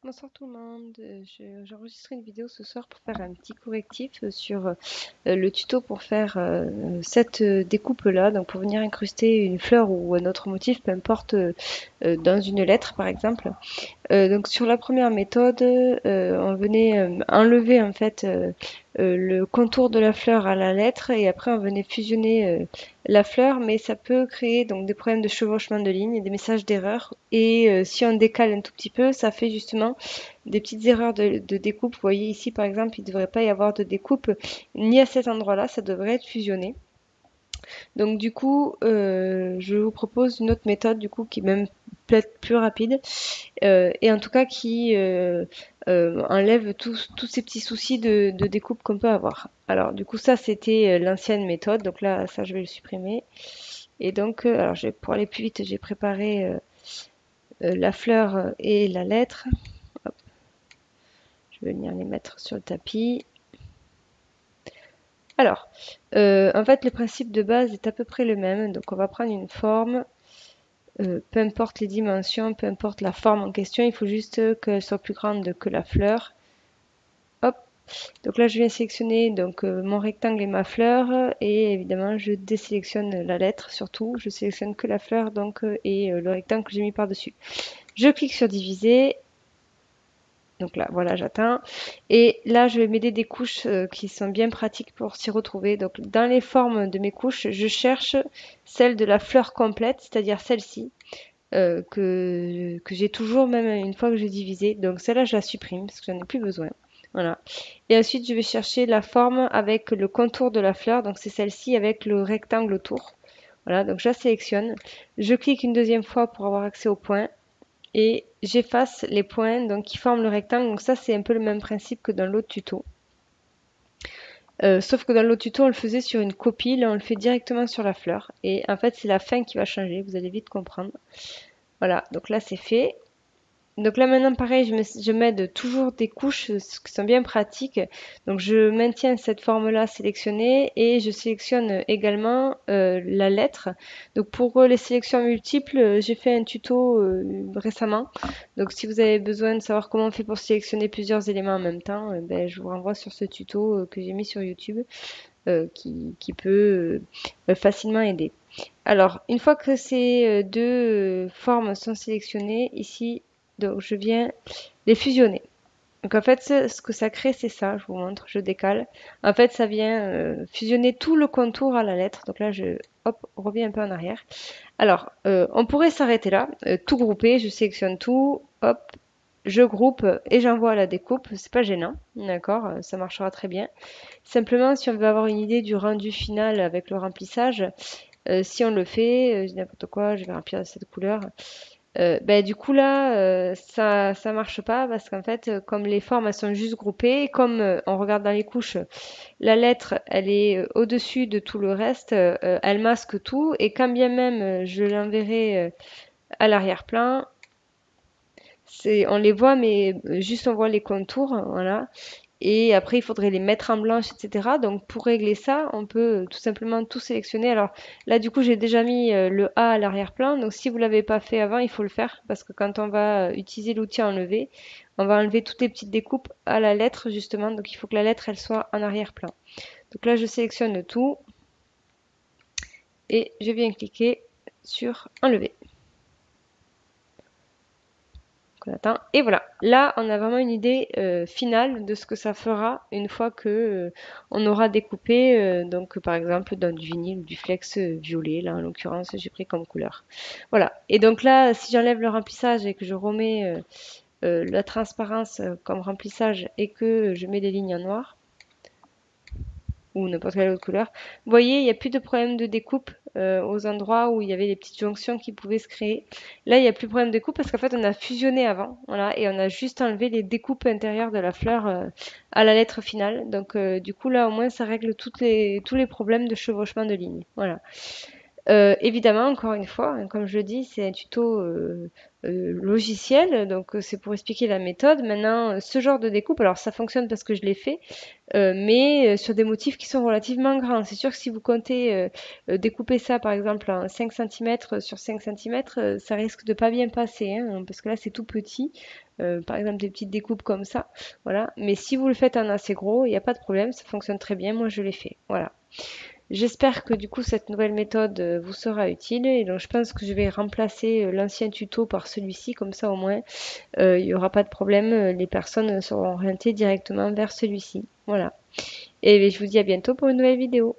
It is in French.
Bonsoir tout le monde. J'enregistre une vidéo ce soir pour faire un petit correctif sur le tuto pour faire cette découpe-là. Donc pour venir incruster une fleur ou un autre motif, peu importe, dans une lettre par exemple. Donc sur la première méthode, on venait enlever en fait le contour de la fleur à la lettre et après on venait fusionner la fleur, mais ça peut créer donc des problèmes de chevauchement de lignes et des messages d'erreur. Et si on décale un tout petit peu, ça fait justement des petites erreurs de découpe. Vous voyez ici par exemple, il ne devrait pas y avoir de découpe ni à cet endroit-là, ça devrait être fusionné. Donc du coup, je vous propose une autre méthode du coup qui est même peut-être plus rapide et en tout cas qui enlève tous ces petits soucis de découpe qu'on peut avoir. Alors du coup ça c'était l'ancienne méthode, donc là ça je vais le supprimer. Et donc alors pour aller plus vite j'ai préparé la fleur et la lettre. Hop, je vais venir les mettre sur le tapis. Alors en fait le principe de base est à peu près le même, donc on va prendre une forme. Peu importe les dimensions, peu importe la forme en question, il faut juste qu'elle soit plus grande que la fleur. Hop. Donc là, je viens sélectionner donc mon rectangle et ma fleur et évidemment, je désélectionne la lettre surtout. Je sélectionne que la fleur donc et le rectangle que j'ai mis par-dessus. Je clique sur diviser. Donc là, voilà, j'atteins. Et là, je vais m'aider des couches qui sont bien pratiques pour s'y retrouver. Donc dans les formes de mes couches, je cherche celle de la fleur complète, c'est-à-dire celle-ci. Que j'ai toujours même une fois que j'ai divisé. Donc celle-là, je la supprime parce que j'en ai plus besoin. Voilà. Et ensuite, je vais chercher la forme avec le contour de la fleur. Donc c'est celle-ci avec le rectangle autour. Voilà, donc je la sélectionne. Je clique une deuxième fois pour avoir accès aux points. Et j'efface les points donc, qui forment le rectangle. Donc ça, c'est un peu le même principe que dans l'autre tuto. Sauf que dans l'autre tuto, on le faisait sur une copie. Là, on le fait directement sur la fleur. Et en fait, c'est la fin qui va changer. Vous allez vite comprendre. Voilà, donc là c'est fait. Donc là maintenant pareil, je m'aide toujours des couches qui sont bien pratiques. Donc je maintiens cette forme-là sélectionnée et je sélectionne également la lettre. Donc pour les sélections multiples, j'ai fait un tuto récemment. Donc si vous avez besoin de savoir comment on fait pour sélectionner plusieurs éléments en même temps, ben, je vous renvoie sur ce tuto que j'ai mis sur YouTube qui peut facilement aider. Alors, une fois que ces deux formes sont sélectionnées, ici, donc je viens les fusionner. Donc en fait, ce que ça crée, c'est ça, je vous montre, je décale. En fait, ça vient fusionner tout le contour à la lettre. Donc là, je hop, reviens un peu en arrière. Alors, on pourrait s'arrêter là, tout grouper, je sélectionne tout, hop, je groupe et j'envoie à la découpe. C'est pas gênant, d'accord, ça marchera très bien. Simplement, si on veut avoir une idée du rendu final avec le remplissage, si on le fait, n'importe quoi, je vais remplir cette couleur. Ben, du coup là, ça marche pas parce qu'en fait, comme les formes elles sont juste groupées, comme on regarde dans les couches, la lettre elle est au-dessus de tout le reste, elle masque tout et quand bien même je l'enverrai à l'arrière-plan, on les voit mais juste on voit les contours, voilà. Et après, il faudrait les mettre en blanche, etc. Donc, pour régler ça, on peut tout simplement tout sélectionner. Alors là, du coup, j'ai déjà mis le A à l'arrière-plan. Donc, si vous l'avez pas fait avant, il faut le faire parce que quand on va utiliser l'outil enlever, on va enlever toutes les petites découpes à la lettre, justement. Donc, il faut que la lettre, elle soit en arrière-plan. Donc là, je sélectionne tout et je viens cliquer sur enlever. Et voilà, là on a vraiment une idée finale de ce que ça fera une fois que on aura découpé, donc par exemple dans du vinyle ou du flex violet, là en l'occurrence j'ai pris comme couleur. Voilà, et donc là si j'enlève le remplissage et que je remets la transparence comme remplissage et que je mets des lignes en noir, ou n'importe quelle autre couleur. Vous voyez, il n'y a plus de problème de découpe aux endroits où il y avait des petites jonctions qui pouvaient se créer. Là, il n'y a plus de problème de découpe parce qu'en fait, on a fusionné avant, voilà, et on a juste enlevé les découpes intérieures de la fleur à la lettre finale. Donc, du coup, là, au moins, ça règle tous les problèmes de chevauchement de lignes. Voilà. Évidemment, encore une fois, hein, comme je le dis, c'est un tuto logiciel, donc c'est pour expliquer la méthode. Maintenant, ce genre de découpe, alors ça fonctionne parce que je l'ai fait, mais sur des motifs qui sont relativement grands. C'est sûr que si vous comptez découper ça par exemple en 5 cm sur 5 cm, ça risque de pas bien passer, hein, parce que là c'est tout petit. par exemple des petites découpes comme ça. Voilà. Mais si vous le faites en assez gros, il n'y a pas de problème, ça fonctionne très bien. Moi, je l'ai fait. Voilà. J'espère que du coup cette nouvelle méthode vous sera utile et donc je pense que je vais remplacer l'ancien tuto par celui-ci, comme ça au moins il n'y aura pas de problème, les personnes seront orientées directement vers celui-ci. Voilà. Et je vous dis à bientôt pour une nouvelle vidéo.